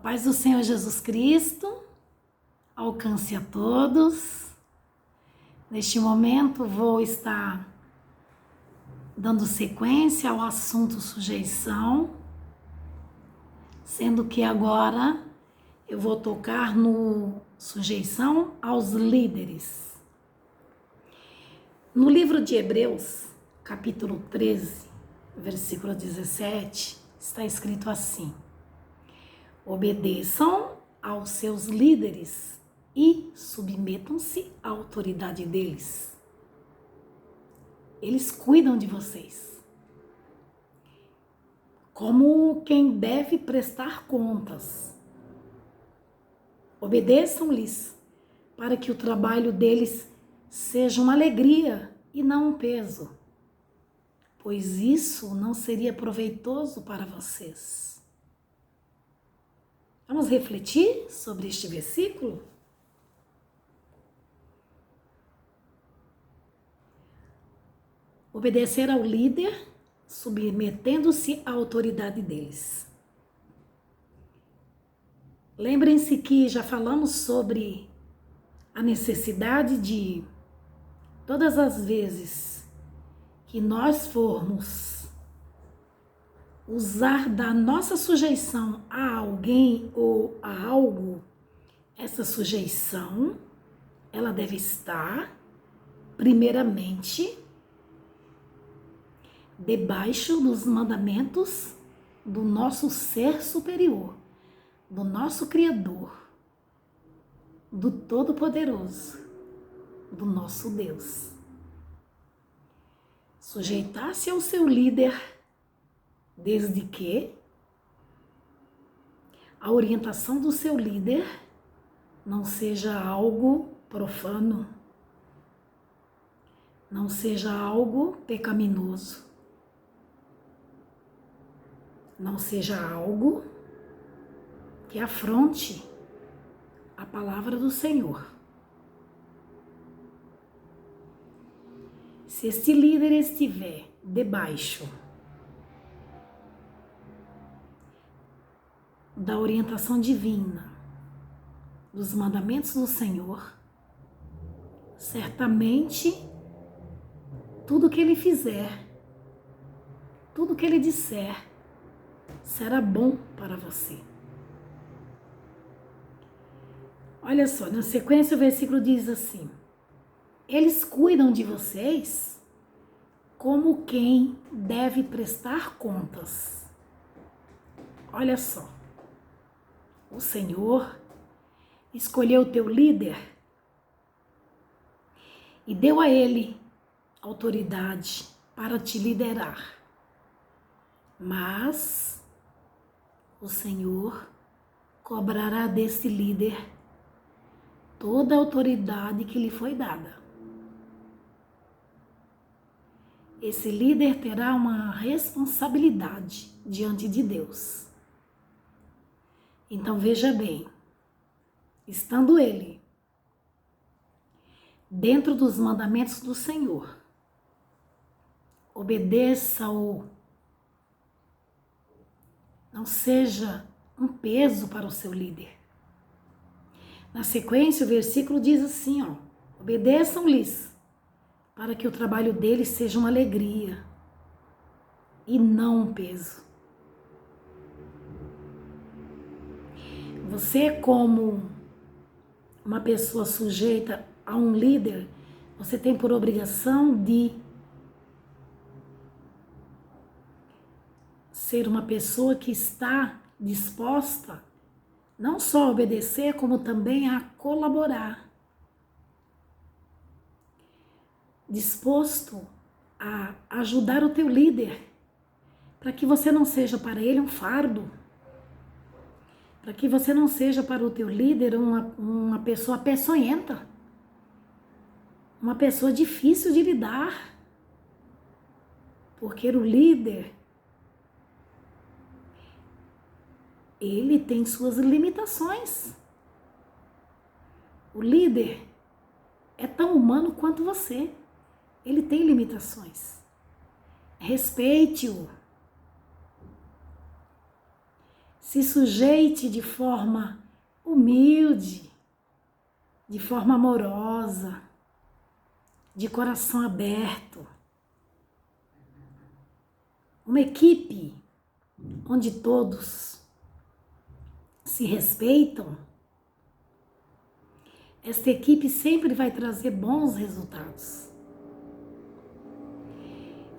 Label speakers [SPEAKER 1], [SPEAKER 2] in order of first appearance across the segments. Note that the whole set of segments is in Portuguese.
[SPEAKER 1] paz do Senhor Jesus Cristo alcance a todos. Neste momento vou estar dando sequência ao assunto sujeição, sendo que agora eu vou tocar no sujeição aos líderes. No livro de Hebreus, capítulo 13, versículo 17, está escrito assim: obedeçam aos seus líderes e submetam-se à autoridade deles. Eles cuidam de vocês, como quem deve prestar contas. Obedeçam-lhes, para que o trabalho deles seja uma alegria e não um peso, pois isso não seria proveitoso para vocês. Vamos refletir sobre este versículo? Obedecer ao líder, submetendo-se à autoridade deles. Lembrem-se que já falamos sobre a necessidade de, todas as vezes que nós formos usar da nossa sujeição a alguém ou a algo, essa sujeição, ela deve estar, primeiramente, debaixo dos mandamentos do nosso ser superior, do nosso Criador, do Todo-Poderoso, do nosso Deus. Sujeitar-se ao seu líder, desde que a orientação do seu líder não seja algo profano, não seja algo pecaminoso, não seja algo que afronte a palavra do Senhor. Se este líder estiver debaixo da orientação divina, dos mandamentos do Senhor, certamente tudo que ele fizer, tudo que ele disser, será bom para você. Olha só, na sequência o versículo diz assim: eles cuidam de vocês como quem deve prestar contas. Olha só, o Senhor escolheu o teu líder e deu a ele autoridade para te liderar. Mas o Senhor cobrará desse líder toda a autoridade que lhe foi dada. Esse líder terá uma responsabilidade diante de Deus. Então veja bem, estando ele dentro dos mandamentos do Senhor, obedeça-o, não seja um peso para o seu líder. Na sequência, o versículo diz assim, obedeçam-lhes, para que o trabalho deles seja uma alegria e não um peso. Você, como uma pessoa sujeita a um líder, você tem por obrigação de ser uma pessoa que está disposta não só a obedecer, como também a colaborar. Disposto a ajudar o teu líder, para que você não seja para ele um fardo, para que você não seja para o teu líder uma pessoa peçonhenta, uma pessoa difícil de lidar, porque o líder, ele tem suas limitações. O líder é tão humano quanto você. Ele tem limitações. Respeite-o. Se sujeite de forma humilde, de forma amorosa, de coração aberto. Uma equipe onde todos se respeitam, esta equipe sempre vai trazer bons resultados.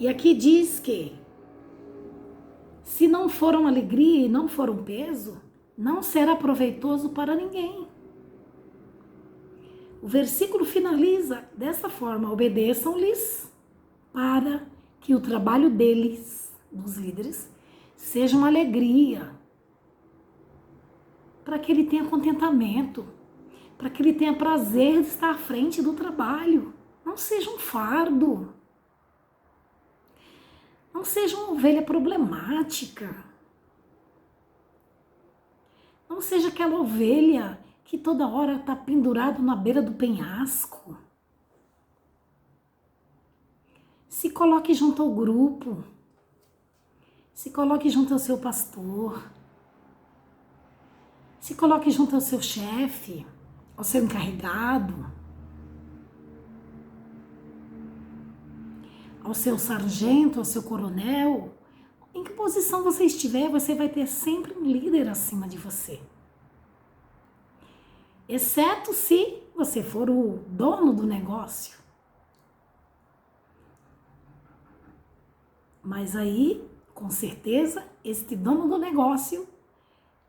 [SPEAKER 1] E aqui diz que, se não for uma alegria e não for um peso, não será proveitoso para ninguém. O versículo finaliza dessa forma: obedeçam-lhes para que o trabalho deles, dos líderes, seja uma alegria, para que ele tenha contentamento, para que ele tenha prazer de estar à frente do trabalho. Não seja um fardo. Não seja uma ovelha problemática. Não seja aquela ovelha que toda hora está pendurado na beira do penhasco. Se coloque junto ao grupo. Se coloque junto ao seu pastor. Se coloque junto ao seu chefe, ao seu encarregado, ao seu sargento, ao seu coronel. Em que posição você estiver, você vai ter sempre um líder acima de você. Exceto se você for o dono do negócio. Mas aí, com certeza, este dono do negócio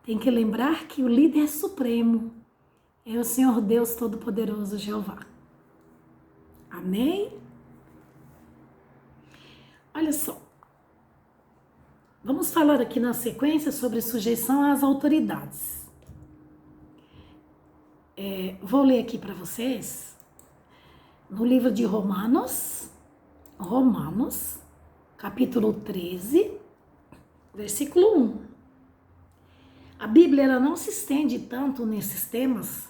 [SPEAKER 1] tem que lembrar que o líder supremo é o Senhor Deus Todo-Poderoso, Jeová. Amém? Olha só. Vamos falar aqui na sequência sobre sujeição às autoridades. Vou ler aqui para vocês no livro de Romanos, capítulo 13, versículo 1. A Bíblia ela não se estende tanto nesses temas,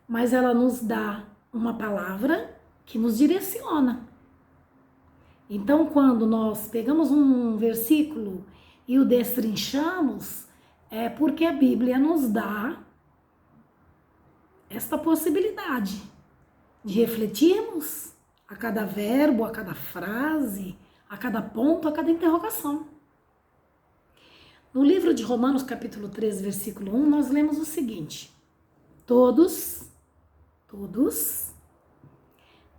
[SPEAKER 1] mas ela nos dá uma palavra que nos direciona. Então, quando nós pegamos um versículo e o destrinchamos, é porque a Bíblia nos dá esta possibilidade de refletirmos a cada verbo, a cada frase, a cada ponto, a cada interrogação. No livro de Romanos, capítulo 13, versículo 1, nós lemos o seguinte: Todos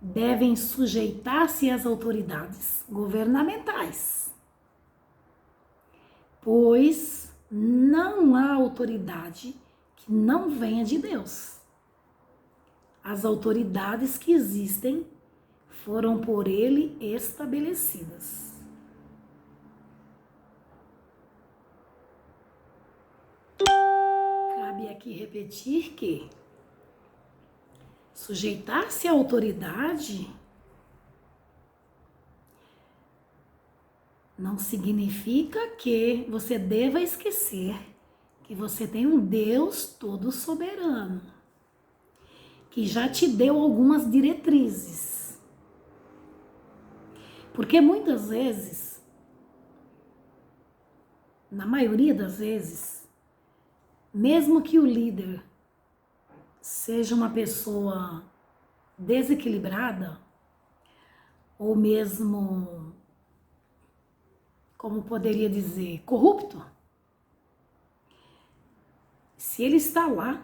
[SPEAKER 1] devem sujeitar-se às autoridades governamentais, pois não há autoridade que não venha de Deus. As autoridades que existem foram por ele estabelecidas. Cabe aqui repetir que sujeitar-se à autoridade não significa que você deva esquecer que você tem um Deus todo soberano, que já te deu algumas diretrizes. Porque muitas vezes, na maioria das vezes, mesmo que o líder seja uma pessoa desequilibrada, ou mesmo, como poderia dizer, corrupto, se ele está lá,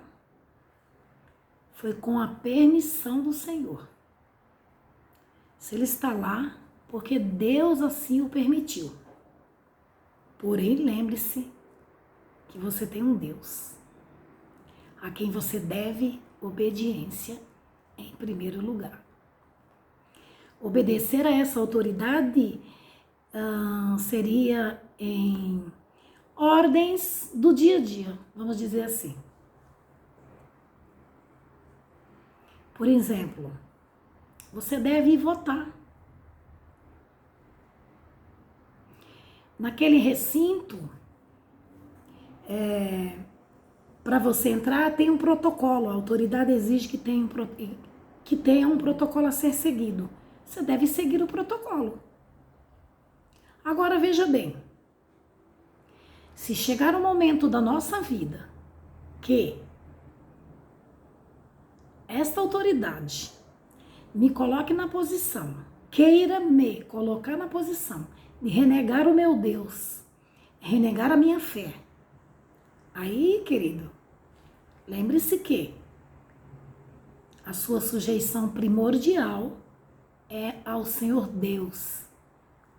[SPEAKER 1] foi com a permissão do Senhor. Se ele está lá, porque Deus assim o permitiu. Porém, lembre-se que você tem um Deus a quem você deve obediência em primeiro lugar. Obedecer a essa autoridade seria em ordens do dia a dia, vamos dizer assim. Por exemplo, você deve ir votar. Naquele recinto, para você entrar, tem um protocolo. A autoridade exige que tenha um protocolo a ser seguido. Você deve seguir o protocolo. Agora, veja bem. Se chegar um momento da nossa vida que esta autoridade me coloque na posição, queira me colocar na posição de renegar o meu Deus, renegar a minha fé, aí, querido, lembre-se que a sua sujeição primordial é ao Senhor Deus,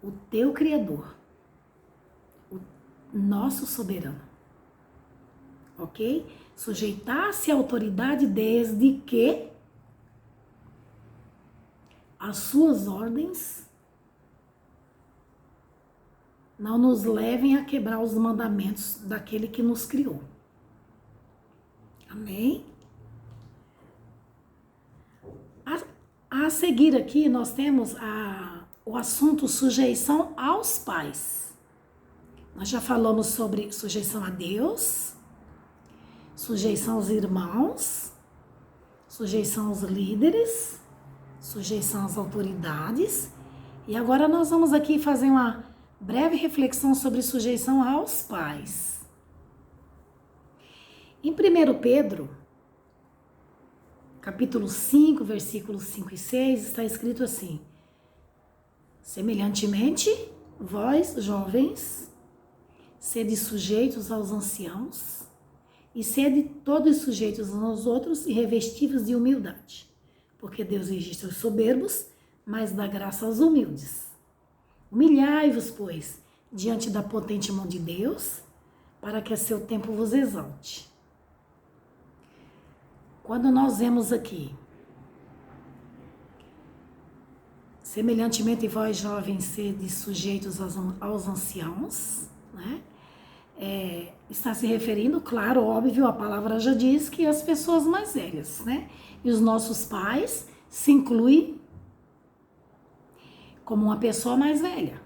[SPEAKER 1] o teu Criador, o nosso soberano, ok? Sujeitar-se à autoridade desde que as suas ordens não nos levem a quebrar os mandamentos daquele que nos criou. Amém? A seguir aqui nós temos o assunto sujeição aos pais. Nós já falamos sobre sujeição a Deus, sujeição aos irmãos, sujeição aos líderes, sujeição às autoridades. E agora nós vamos aqui fazer uma breve reflexão sobre sujeição aos pais. Em 1 Pedro, capítulo 5, versículos 5 e 6, está escrito assim: semelhantemente, vós, jovens, sede sujeitos aos anciãos, e sede todos sujeitos uns aos outros e revestidos de humildade. Porque Deus resiste aos soberbos, mas dá graça aos humildes. Humilhai-vos, pois, diante da potente mão de Deus, para que a seu tempo vos exalte. Quando nós vemos aqui, semelhantemente vós, jovens, sede sujeitos aos anciãos, né? Está se referindo, claro, óbvio, a palavra já diz que as pessoas mais velhas, né? E os nossos pais se incluem como uma pessoa mais velha.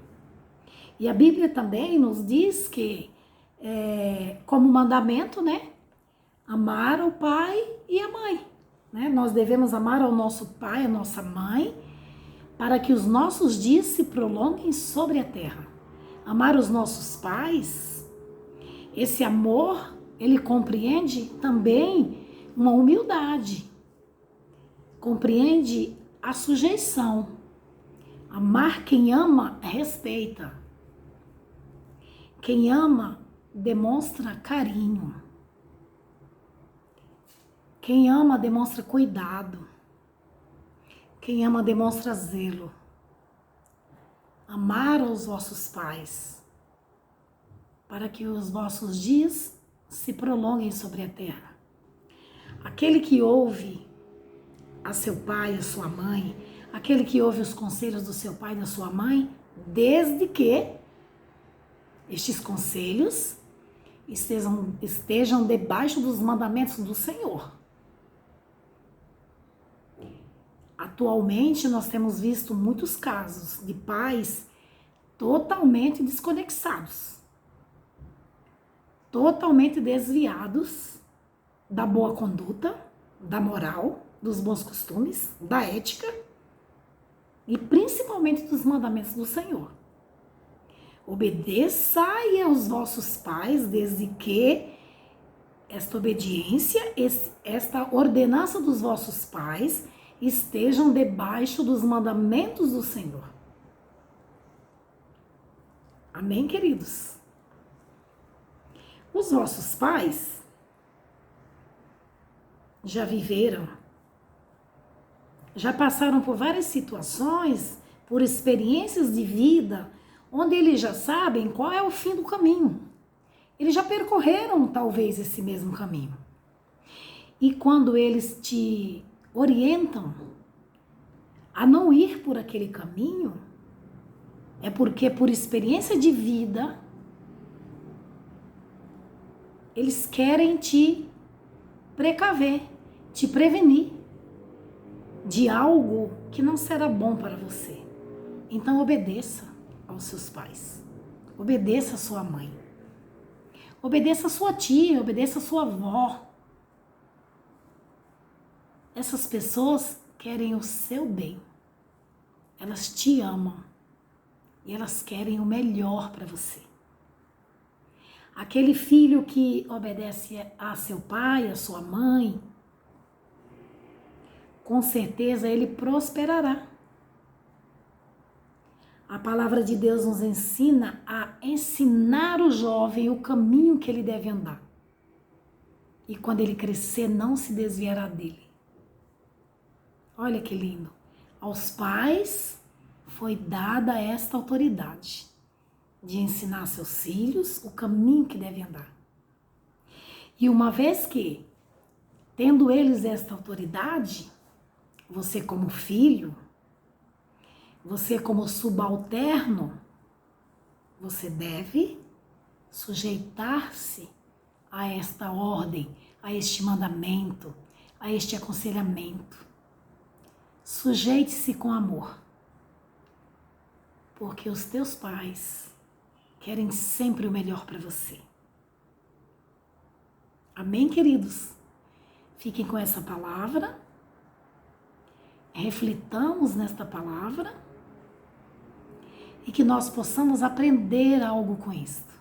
[SPEAKER 1] E a Bíblia também nos diz que, como mandamento, né? Amar o pai e a mãe, né? Nós devemos amar ao nosso pai, a nossa mãe, para que os nossos dias se prolonguem sobre a terra. Amar os nossos pais, esse amor, ele compreende também uma humildade, compreende a sujeição. Amar quem ama, respeita. Quem ama, demonstra carinho. Quem ama, demonstra cuidado. Quem ama, demonstra zelo. Amar os vossos pais, para que os vossos dias se prolonguem sobre a terra. Aquele que ouve a seu pai, a sua mãe, aquele que ouve os conselhos do seu pai e da sua mãe, desde que estes conselhos estejam debaixo dos mandamentos do Senhor. Atualmente nós temos visto muitos casos de pais totalmente desconexados, totalmente desviados da boa conduta, da moral, dos bons costumes, da ética e principalmente dos mandamentos do Senhor. Obedeçai aos vossos pais, desde que esta obediência, esta ordenança dos vossos pais estejam debaixo dos mandamentos do Senhor. Amém, queridos? Os vossos pais já viveram, já passaram por várias situações, por experiências de vida, onde eles já sabem qual é o fim do caminho. Eles já percorreram, talvez, esse mesmo caminho. E quando eles te orientam a não ir por aquele caminho, é porque, por experiência de vida, eles querem te precaver, te prevenir de algo que não será bom para você. Então obedeça aos seus pais, obedeça a sua mãe, obedeça a sua tia, obedeça a sua avó. Essas pessoas querem o seu bem, elas te amam e elas querem o melhor para você. Aquele filho que obedece a seu pai, a sua mãe, com certeza ele prosperará. A palavra de Deus nos ensina a ensinar o jovem o caminho que ele deve andar. E quando ele crescer, não se desviará dele. Olha que lindo. Aos pais foi dada esta autoridade de ensinar seus filhos o caminho que devem andar. E uma vez que, tendo eles esta autoridade, você como filho, você como subalterno, você deve sujeitar-se a esta ordem, a este mandamento, a este aconselhamento. Sujeite-se com amor, porque os teus pais querem sempre o melhor para você. Amém, queridos? Fiquem com essa palavra, reflitamos nesta palavra e que nós possamos aprender algo com isto.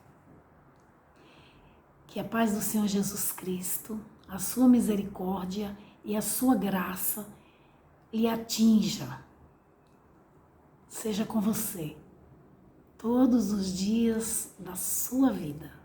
[SPEAKER 1] Que a paz do Senhor Jesus Cristo, a sua misericórdia e a sua graça lhe atinja, seja com você todos os dias da sua vida.